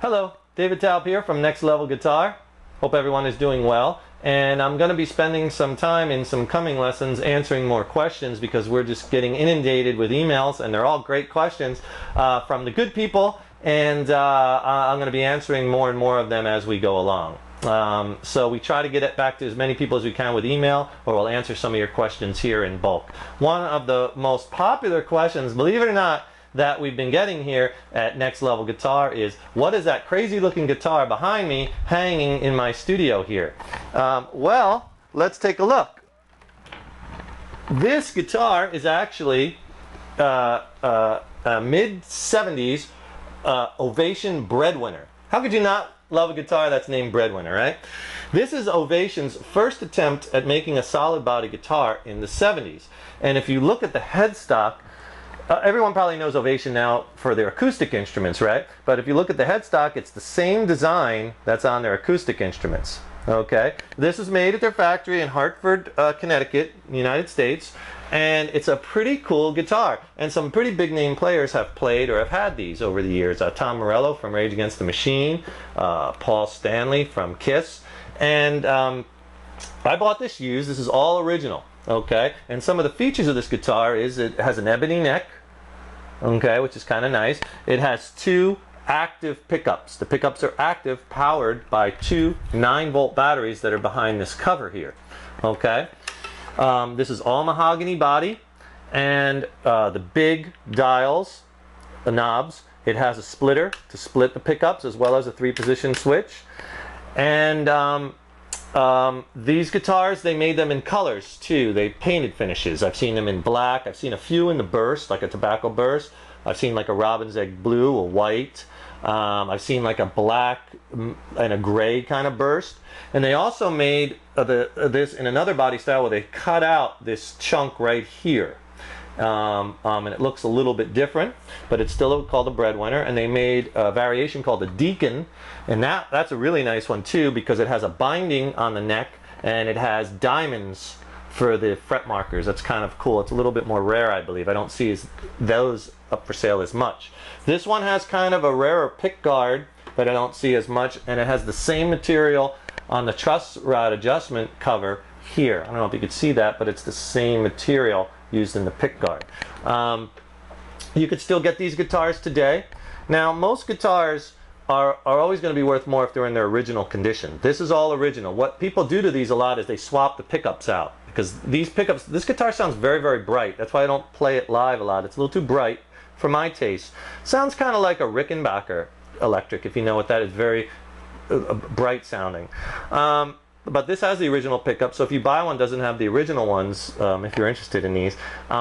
Hello, David Taub here from Next Level Guitar. Hope everyone is doing well. And I'm going to be spending some time in some coming lessons answering more questions because we're just getting inundated with emails, and they're all great questions from the good people, and I'm going to be answering more and more of them as we go along. So we try to get it back to as many people as we can with email, or we'll answer some of your questions here in bulk. One of the most popular questions, believe it or not, that we've been getting here at Next Level Guitar is, what is that crazy looking guitar behind me hanging in my studio here? Well, let's take a look. This guitar is actually mid-70s Ovation Breadwinner. How could you not love a guitar that's named Breadwinner, right? This is Ovation's first attempt at making a solid body guitar in the 70s. And if you look at the headstock, everyone probably knows Ovation now for their acoustic instruments, right? But if you look at the headstock, it's the same design that's on their acoustic instruments. Okay, this is made at their factory in Hartford, Connecticut, United States, and it's a pretty cool guitar. And some pretty big name players have played or have had these over the years. Tom Morello from Rage Against the Machine, Paul Stanley from Kiss, and I bought this used. This is all original. Okay, and some of the features of this guitar is it has an ebony neck, okay, which is kind of nice. It has two active pickups. The pickups are active, powered by two 9-volt batteries that are behind this cover here. Okay, this is all mahogany body, and the big dials, the knobs. It has a splitter to split the pickups, as well as a 3-position switch. And these guitars, they made them in colors too. They painted finishes. I've seen them in black. I've seen a few in the burst, like a tobacco burst. I've seen like a robin's egg blue, a white. I've seen like a black and a gray kind of burst. And they also made this in another body style where they cut out this chunk right here. And it looks a little bit different, but it's still called a Breadwinner. And they made a variation called the Deacon, and that's a really nice one too, because it has a binding on the neck and it has diamonds for the fret markers. That's kind of cool. It's a little bit more rare, I believe. I don't see those up for sale as much. This one has kind of a rarer pick guard that I don't see as much, and it has the same material on the truss rod adjustment cover here. I don't know if you could see that, but it's the same material used in the pick guard. You could still get these guitars today. Now, most guitars are always going to be worth more if they're in their original condition. This is all original. What people do to these a lot is they swap the pickups out, because these pickups, this guitar sounds very, very bright. That's why I don't play it live a lot. It's a little too bright for my taste. Sounds kind of like a Rickenbacker electric, if you know what that is. Very bright sounding. But this has the original pickup, so if you buy one that doesn't have the original ones, if you're interested in these,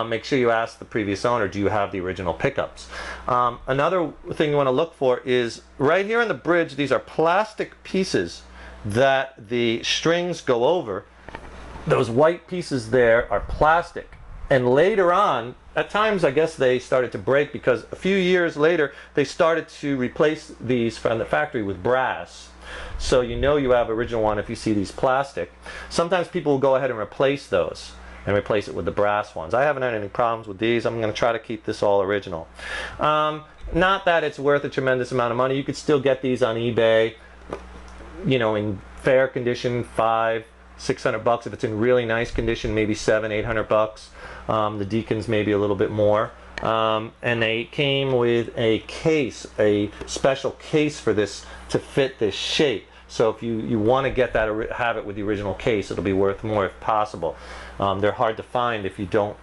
make sure you ask the previous owner, do you have the original pickups? Another thing you want to look for is right here in the bridge, these are plastic pieces that the strings go over. Those white pieces there are plastic. And later on, at times I guess they started to break, because a few years later they started to replace these from the factory with brass. So you know you have original one if you see these plastic. Sometimes people will go ahead and replace those and replace it with the brass ones. I haven't had any problems with these. I'm going to try to keep this all original. Not that it's worth a tremendous amount of money. You could still get these on eBay, you know, in fair condition, $500-600. If it's in really nice condition, maybe $700-800. The Deacons maybe a little bit more. And they came with a case, a special case for this to fit this shape. So if you want to get that, have it with the original case, it'll be worth more if possible. They're hard to find if you don't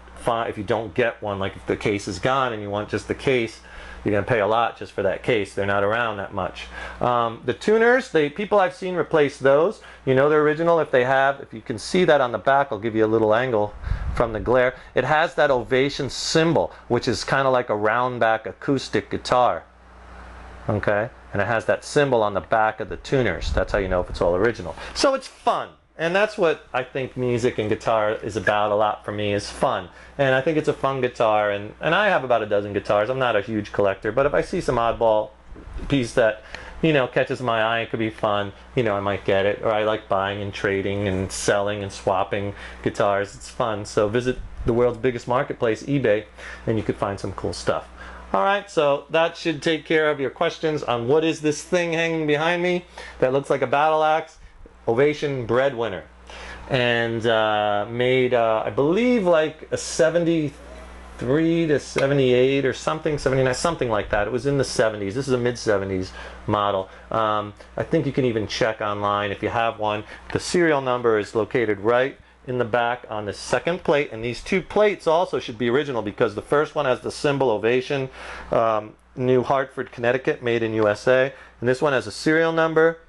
get one. Like if the case is gone and you want just the case, you're going to pay a lot just for that case. They're not around that much. The tuners, people I've seen replace those. You know they're original if they have. If you can see that on the back, I'll give you a little angle from the glare. It has that Ovation symbol, which is kind of like a round back acoustic guitar. Okay, and it has that symbol on the back of the tuners. That's how you know if it's all original. So it's fun. And that's what I think music and guitar is about a lot for me, is fun. And I think it's a fun guitar, and I have about a dozen guitars. I'm not a huge collector, but if I see some oddball piece that, you know, catches my eye, it could be fun, you know, I might get it. Or I like buying and trading and selling and swapping guitars. It's fun. So visit the world's biggest marketplace, eBay, and you could find some cool stuff. All right, so that should take care of your questions on what is this thing hanging behind me that looks like a battle axe. Ovation Breadwinner. And made, I believe, like a 73 to 78 or something, 79, something like that. It was in the 70s. This is a mid-70s model. I think you can even check online if you have one. The serial number is located right in the back on the second plate, and these two plates also should be original because the first one has the symbol Ovation, New Hartford, Connecticut, made in USA, and this one has a serial number,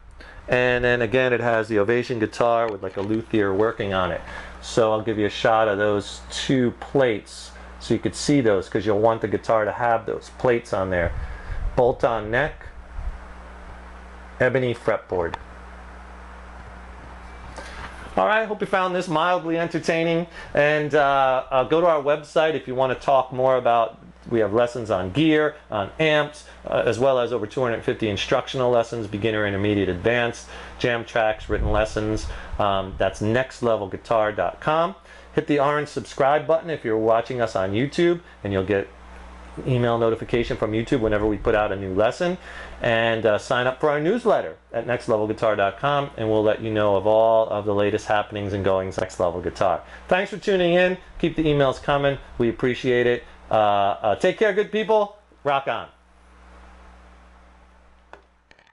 and then again it has the Ovation guitar with like a luthier working on it. So I'll give you a shot of those two plates so you could see those, because you'll want the guitar to have those plates on there. Bolt-on neck, ebony fretboard. All right, hope you found this mildly entertaining, and go to our website if you want to talk more about, we have lessons on gear, on amps, as well as over 250 instructional lessons, beginner, intermediate, advanced, jam tracks, written lessons. That's nextlevelguitar.com. Hit the orange subscribe button if you're watching us on YouTube, and you'll get email notification from YouTube whenever we put out a new lesson, and sign up for our newsletter at nextlevelguitar.com, and we'll let you know of all of the latest happenings and goings Next Level Guitar. Thanks for tuning in. Keep the emails coming. We appreciate it. Take care, good people. Rock on.